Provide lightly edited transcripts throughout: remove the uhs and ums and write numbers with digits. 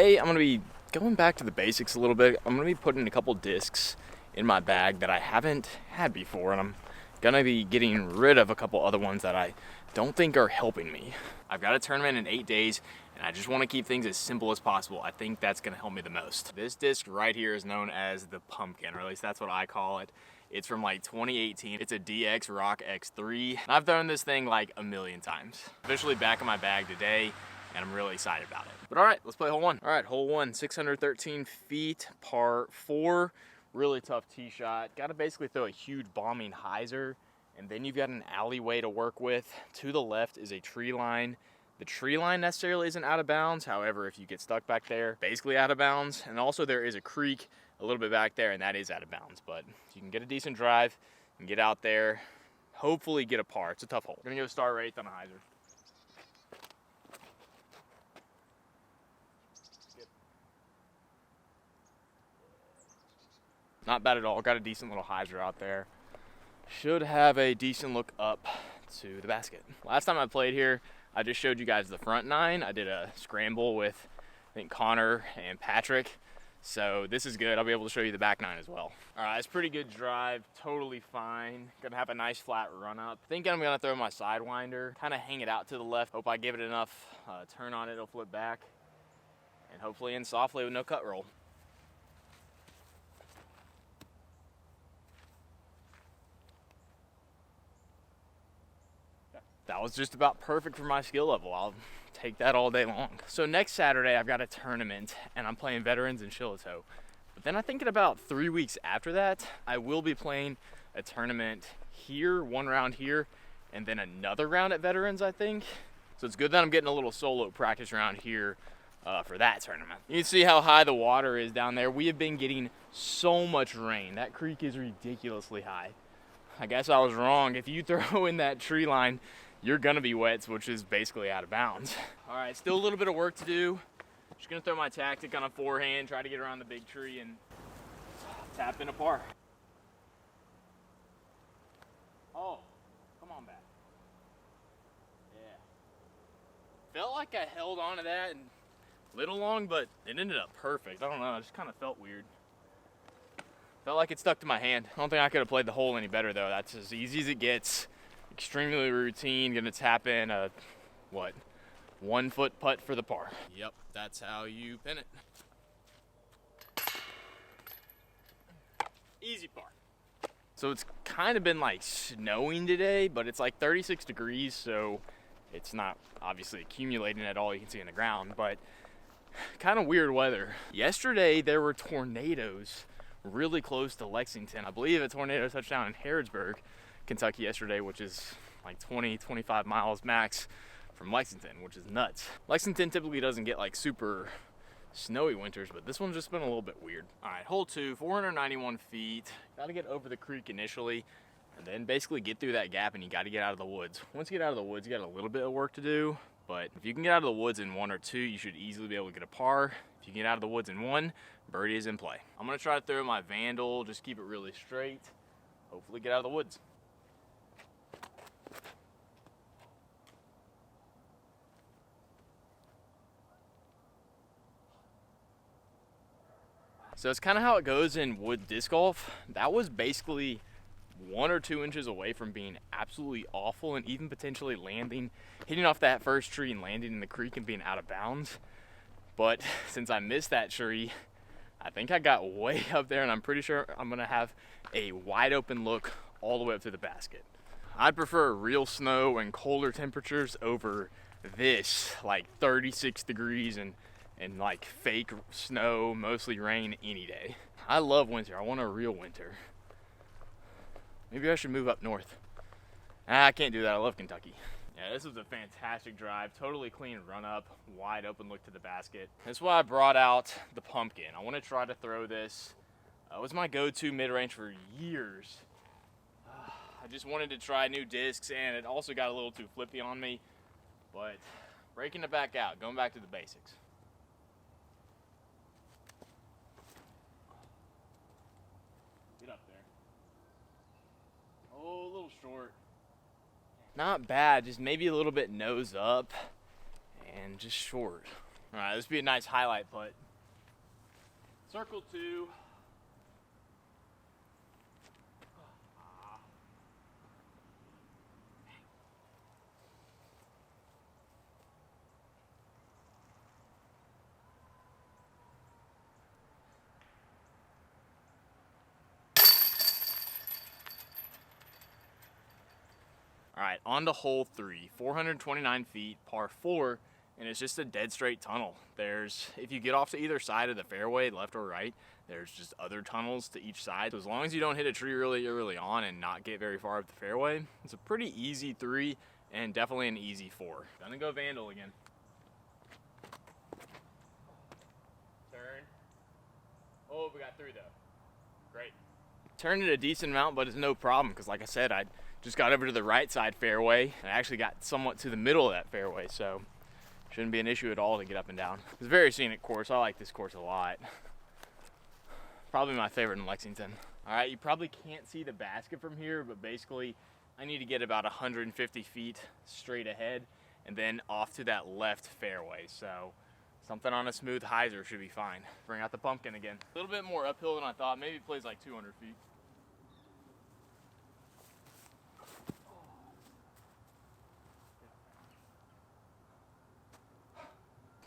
today I'm going to be going back to the basics a little bit. I'm going to be putting a couple discs in my bag that I haven't had before, and I'm going to be getting rid of a couple other ones that I don't think are helping me. I've got a tournament in 8 days, and I just want to keep things as simple as possible. I think that's going to help me the most. This disc right here is known as the Pumpkin, or at least that's what I call it. It's from like 2018. It's a DX Rock X3. And I've thrown this thing like a million times. Officially back in my bag today, and I'm really excited about it. But all right, let's play hole one. All right, hole one, 613 feet, par 4. Really tough tee shot. Got to basically throw a huge bombing hyzer, and then you've got an alleyway to work with. To the left is a tree line. The tree line necessarily isn't out of bounds. However, if you get stuck back there, basically out of bounds. And also there is a creek a little bit back there, and that is out of bounds. But if you can get a decent drive and get out there, hopefully get a par. It's a tough hole. We're gonna go star right on a hyzer. Not bad at all. Got a decent little hyzer out there. Should have a decent look up to the basket. Last time I played here, I just showed you guys the front nine. I did a scramble with, I think, Connor and Patrick. So this is good. I'll be able to show you the back nine as well. All right, it's pretty good drive. Totally fine. Gonna have a nice flat run up. Think I'm gonna throw my sidewinder, kind of hang it out to the left. Hope I give it enough turn on it, it'll flip back. And hopefully in softly with no cut roll. That was just about perfect for my skill level. I'll take that all day long. So next Saturday, I've got a tournament, and I'm playing veterans in Shiloh. But then I think in about 3 weeks after that, I will be playing a tournament here, one round here, and then another round at veterans, I think. So it's good that I'm getting a little solo practice round here for that tournament. You can see how high the water is down there. We have been getting so much rain. That creek is ridiculously high. I guess I was wrong. If you throw in that tree line, you're gonna be wet, which is basically out of bounds. All right, still a little bit of work to do. Just gonna throw my tactic on a forehand, try to get around the big tree and tap in a par. Oh, come on back. Yeah. Felt like I held on to that and a little long, but it ended up perfect. I don't know, it just kind of felt weird. Felt like it stuck to my hand. I don't think I could have played the hole any better though. That's as easy as it gets. Extremely routine, gonna tap in a, 1 foot putt for the par. Yep, that's how you pin it. Easy par. So it's kind of been like snowing today, but it's like 36 degrees, so it's not obviously accumulating at all. You can see in the ground, but kind of weird weather. Yesterday, there were tornadoes really close to Lexington. I believe a tornado touched down in Harrodsburg, Kentucky yesterday, which is like 20-25 miles max from Lexington, which is nuts. Lexington typically doesn't get like super snowy winters, but this one's just been a little bit weird. All right, hole 2, 491 feet. Got to get over the creek initially, and then basically get through that gap, and you got to get out of the woods. Once you get out of the woods, you got a little bit of work to do, but if you can get out of the woods in 1 or 2, you should easily be able to get a par. If you can get out of the woods in 1, birdie is in play. I'm gonna try to throw my Vandal, just keep it really straight. Hopefully get out of the woods. So it's kind of how it goes in wood disc golf. That was basically 1 or 2 inches away from being absolutely awful and even potentially hitting off that first tree and landing in the creek and being out of bounds. But since I missed that tree, I think I got way up there, and I'm pretty sure I'm gonna have a wide open look all the way up to the basket. I'd prefer real snow and colder temperatures over this, like 36 degrees and like fake snow, mostly rain any day. I love winter. I want a real winter. Maybe I should move up north. I can't do that. I love Kentucky. Yeah, this was a fantastic drive. Totally clean run up, wide open look to the basket. That's why I brought out the Pumpkin. I want to try to throw this. It was my go-to mid-range for years. I just wanted to try new discs, and it also got a little too flippy on me. But breaking it back out, going back to the basics. Get up there. Oh, a little short. Not bad, just maybe a little bit nose up and just short. All right, this would be a nice highlight putt. Circle 2. All right, on to hole 3, 429 feet, par 4, and it's just a dead straight tunnel. If you get off to either side of the fairway, left or right, there's just other tunnels to each side. So as long as you don't hit a tree really early on and not get very far up the fairway, it's a pretty easy 3 and definitely an easy 4. Gonna go Vandal again. Turn. Oh, we got 3 though. Great. Turned it a decent amount, but it's no problem because like I said, I just got over to the right side fairway. I actually got somewhat to the middle of that fairway, so shouldn't be an issue at all to get up and down. It's a very scenic course. I like this course a lot. Probably my favorite in Lexington. All right, you probably can't see the basket from here, but basically I need to get about 150 feet straight ahead and then off to that left fairway. So something on a smooth hyzer should be fine. Bring out the pumpkin again. A little bit more uphill than I thought. Maybe it plays like 200 feet.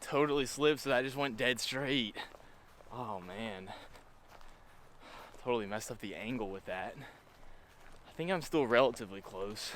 Totally slipped, so I just went dead straight. Oh man. Totally messed up the angle with that. I think I'm still relatively close.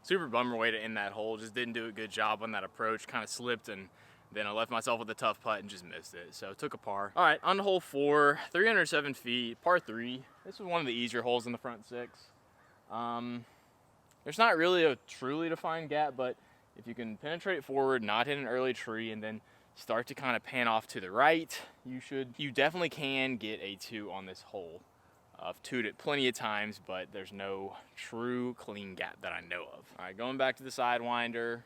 Super bummer way to end that hole. Just didn't do a good job on that approach. Kind of slipped, and then I left myself with a tough putt and just missed it. So took a par. All right, on to hole 4, 307 feet, par 3. This was one of the easier holes in the front 6. There's not really a truly defined gap, but if you can penetrate forward, not hit an early tree, and then start to kind of pan off to the right, you definitely can get a 2 on this hole. I've 2'd it plenty of times, but there's no true clean gap that I know of. All right, going back to the Sidewinder.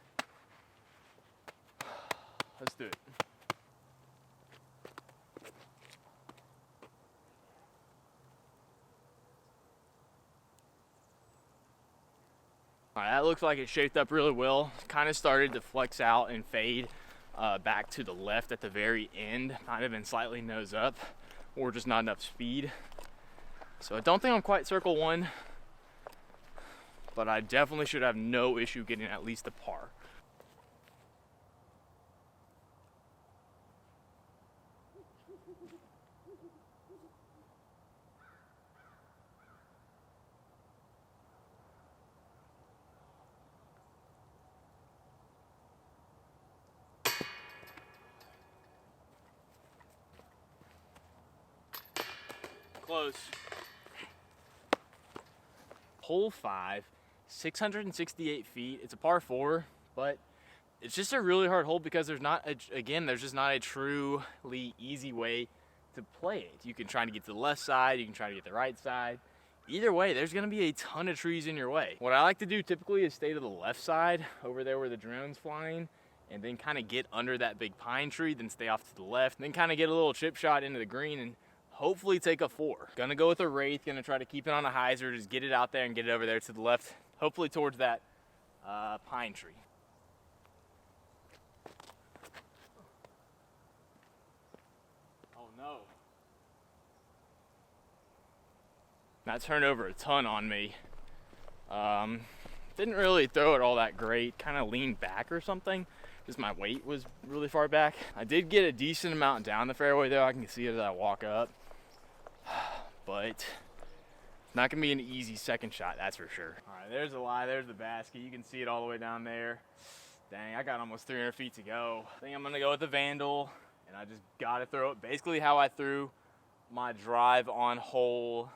Let's do it. All right, that looks like it shaped up really well. Kind of started to flex out and fade back to the left at the very end. Might have been slightly nose up or just not enough speed. So I don't think I'm quite circle 1, but I definitely should have no issue getting at least a par. Close. Hole 5, 668 feet. It's a par 4, but it's just a really hard hole because there's just not a truly easy way to play it. You can try to get to the left side, you can try to get the right side. Either way, there's gonna be a ton of trees in your way. What I like to do typically is stay to the left side, over there where the drone's flying, and then kind of get under that big pine tree, then stay off to the left, then kind of get a little chip shot into the green and hopefully take a 4. Gonna go with a Wraith, gonna try to keep it on a hyzer, just get it out there and get it over there to the left, hopefully towards that pine tree. Oh no. That turned over a ton on me. Didn't really throw it all that great, kind of leaned back or something. Just my weight was really far back. I did get a decent amount down the fairway though. I can see it as I walk up. But it's not gonna be an easy second shot, that's for sure. All right, there's the lie, there's the basket. You can see it all the way down there. Dang, I got almost 300 feet to go. I think I'm gonna go with the Vandal, and I just gotta throw it basically how I threw my drive on hole,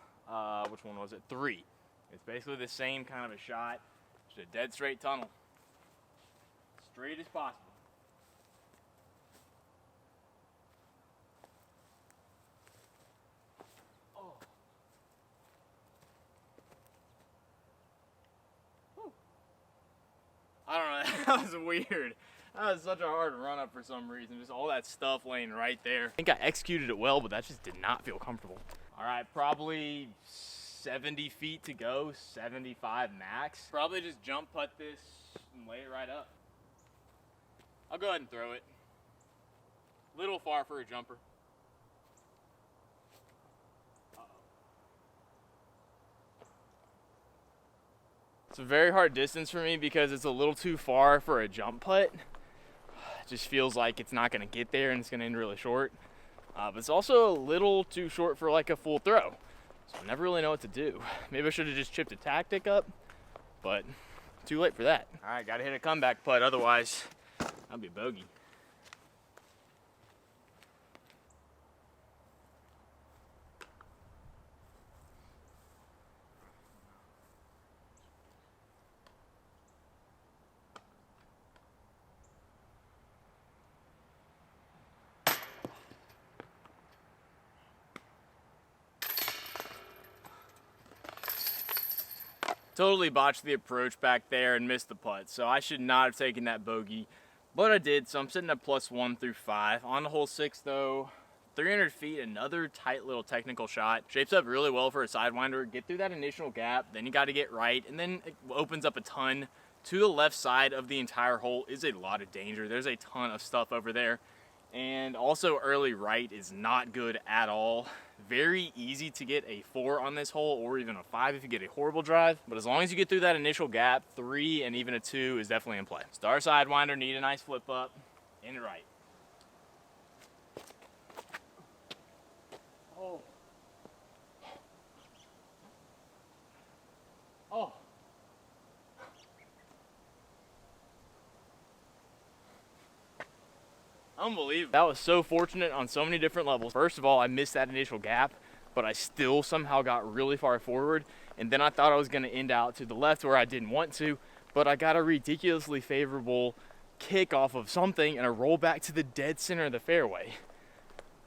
which one was it? 3. It's basically the same kind of a shot, just a dead straight tunnel. Straight as possible. That was weird. That was such a hard run up for some reason. Just all that stuff laying right there. I think I executed it well, but that just did not feel comfortable. All right, probably 70 feet to go, 75 max. Probably just jump putt this and lay it right up. I'll go ahead and throw it. Little far for a jumper. It's a very hard distance for me because it's a little too far for a jump putt. It just feels like it's not going to get there and it's going to end really short. But it's also a little too short for like a full throw. So I never really know what to do. Maybe I should have just chipped a tactic up, but too late for that. All right, got to hit a comeback putt, otherwise I'll be a bogey. Totally botched the approach back there and missed the putt, so I should not have taken that bogey, but I did, so I'm sitting at +1 through 5. On to hole 6 though, 300 feet, another tight little technical shot. Shapes up really well for a sidewinder. Get through that initial gap, then you got to get right, and then it opens up a ton. To the left side of the entire hole is a lot of danger. There's a ton of stuff over there. And also early right is not good at all. Very easy to get a 4 on this hole, or even a 5 if you get a horrible drive. But as long as you get through that initial gap, 3 and even a 2 is definitely in play. Star sidewinder, need a nice flip up, in the right. Oh. Oh. Unbelievable. That was so fortunate on so many different levels. First of all, I missed that initial gap, but I still somehow got really far forward. And then I thought I was going to end out to the left where I didn't want to, but I got a ridiculously favorable kick off of something and a roll back to the dead center of the fairway.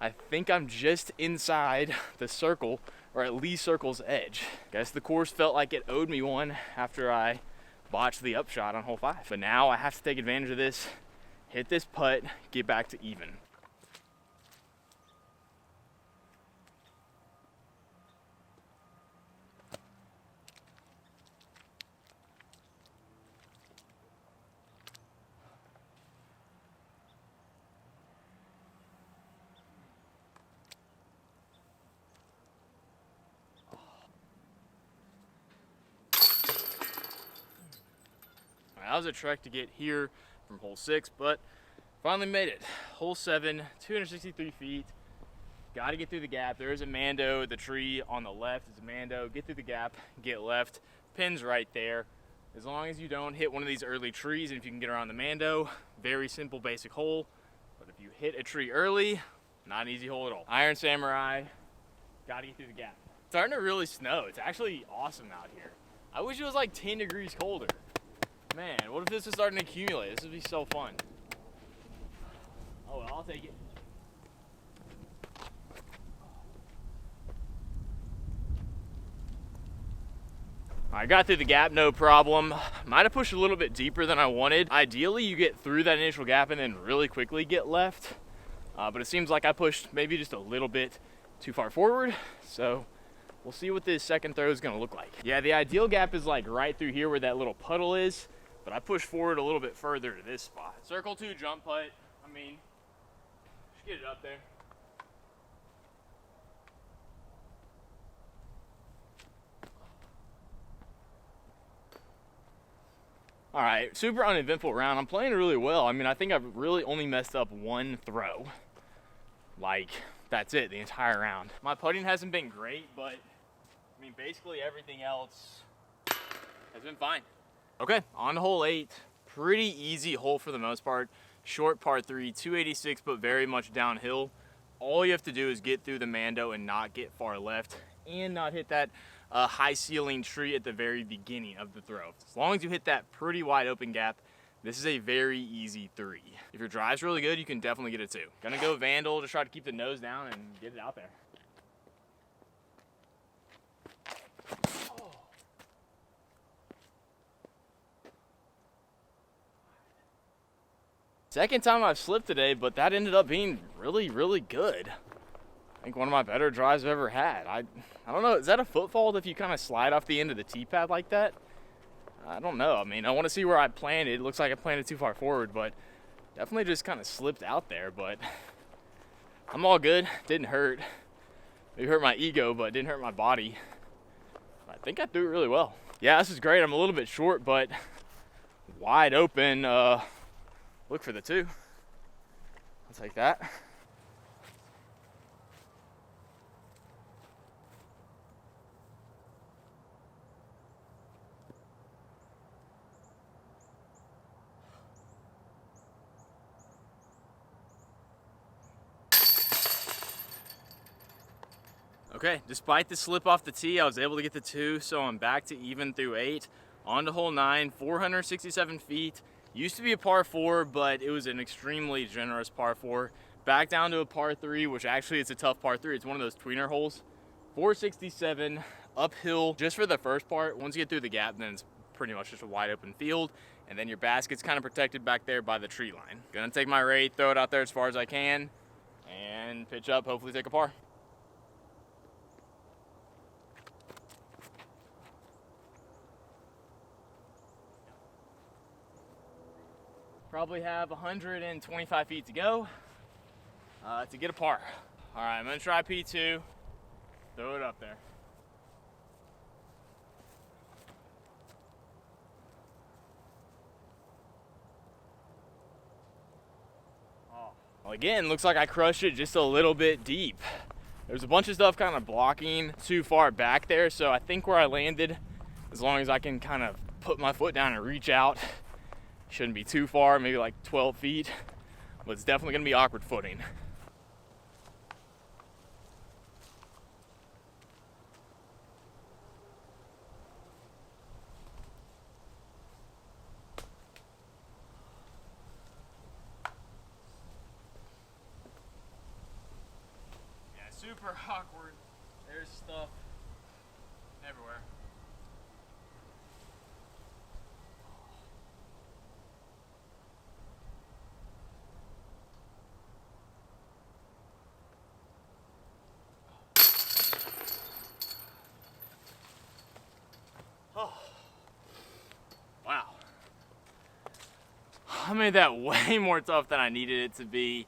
I think I'm just inside the circle, or at least circle's edge. Guess the course felt like it owed me one after I botched the upshot on hole 5. But now I have to take advantage of this, hit this putt, get back to even. That was a trek to get here from hole 6, but finally made it. Hole 7, 263 feet. Got to get through the gap. There is a Mando. The tree on the left is a Mando. Get through the gap, get left. Pin's right there. As long as you don't hit one of these early trees, and if you can get around the Mando, very simple, basic hole. But if you hit a tree early, not an easy hole at all. Iron Samurai. Got to get through the gap. It's starting to really snow. It's actually awesome out here. I wish it was like 10 degrees colder. Man, what if this is starting to accumulate? This would be so fun. Oh, well, I'll take it. I got through the gap, no problem. Might have pushed a little bit deeper than I wanted. Ideally, you get through that initial gap and then really quickly get left. But it seems like I pushed maybe just a little bit too far forward. So we'll see what this second throw is gonna look like. Yeah, the ideal gap is like right through here where that little puddle is. But I pushed forward a little bit further to this spot. Circle 2 jump putt. I mean, just get it up there. All right, super uneventful round. I'm playing really well. I mean, I think I've really only messed up one throw. Like, that's it, the entire round. My putting hasn't been great, but I mean, basically everything else has been fine. Okay, on to hole 8. Pretty easy hole for the most part. Short par 3, 286, but very much downhill. All you have to do is get through the Mando and not get far left and not hit that high ceiling tree at the very beginning of the throw. As long as you hit that pretty wide open gap, this is a very easy 3. If your drive's really good, you can definitely get a 2. Gonna go Vandal to try to keep the nose down and get it out there. Second time I've slipped today, but that ended up being really, really good. I think one of my better drives I've ever had. I don't know, is that a foot fault if you kind of slide off the end of the tee pad like that? I don't know. I mean, I want to see where I planted. It looks like I planted too far forward, but definitely just kind of slipped out there. But I'm all good. Didn't hurt. It hurt my ego, but it didn't hurt my body. I think I threw it really well. Yeah, this is great. I'm a little bit short, but wide open. Look for the 2. I'll take that. Okay, despite the slip off the tee, I was able to get the 2, so I'm back to even through 8. On to hole 9, 467 feet. Used to be a par 4, but it was an extremely generous par 4. Back down to a par 3, which actually is a tough par 3. It's one of those tweener holes. 467, uphill just for the first part. Once you get through the gap, then it's pretty much just a wide open field. And then your basket's kind of protected back there by the tree line. Gonna take my rate, throw it out there as far as I can, and pitch up, hopefully take a par. Probably have 125 feet to go to get a par. All right, I'm gonna try P2, throw it up there. Oh. Well, again, looks like I crushed it just a little bit deep. There's a bunch of stuff kind of blocking too far back there, so I think where I landed, as long as I can kind of put my foot down and reach out, shouldn't be too far, maybe like 12 feet, but it's definitely gonna be awkward footing. Yeah, super awkward. There's stuff everywhere. Wow. I made that way more tough than I needed it to be.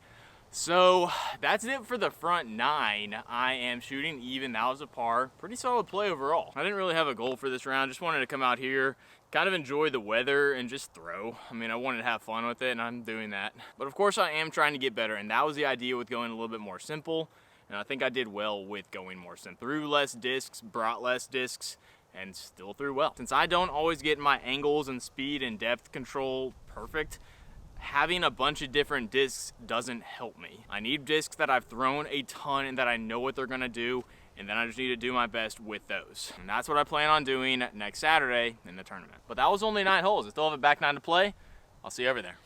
So that's it for the front 9. I am shooting even. That was a par. Pretty solid play overall. I didn't really have a goal for this round. Just wanted to come out here, kind of enjoy the weather and just throw. I mean, I wanted to have fun with it, and I'm doing that. But of course I am trying to get better, and that was the idea with going a little bit more simple. And I think I did well with going more simple. Threw less discs, brought less discs, and still threw well. Since I don't always get my angles and speed and depth control perfect, having a bunch of different discs doesn't help me. I need discs that I've thrown a ton and that I know what they're gonna do, and then I just need to do my best with those. And that's what I plan on doing next Saturday in the tournament. But that was only 9 holes. I still have a back 9 to play. I'll see you over there.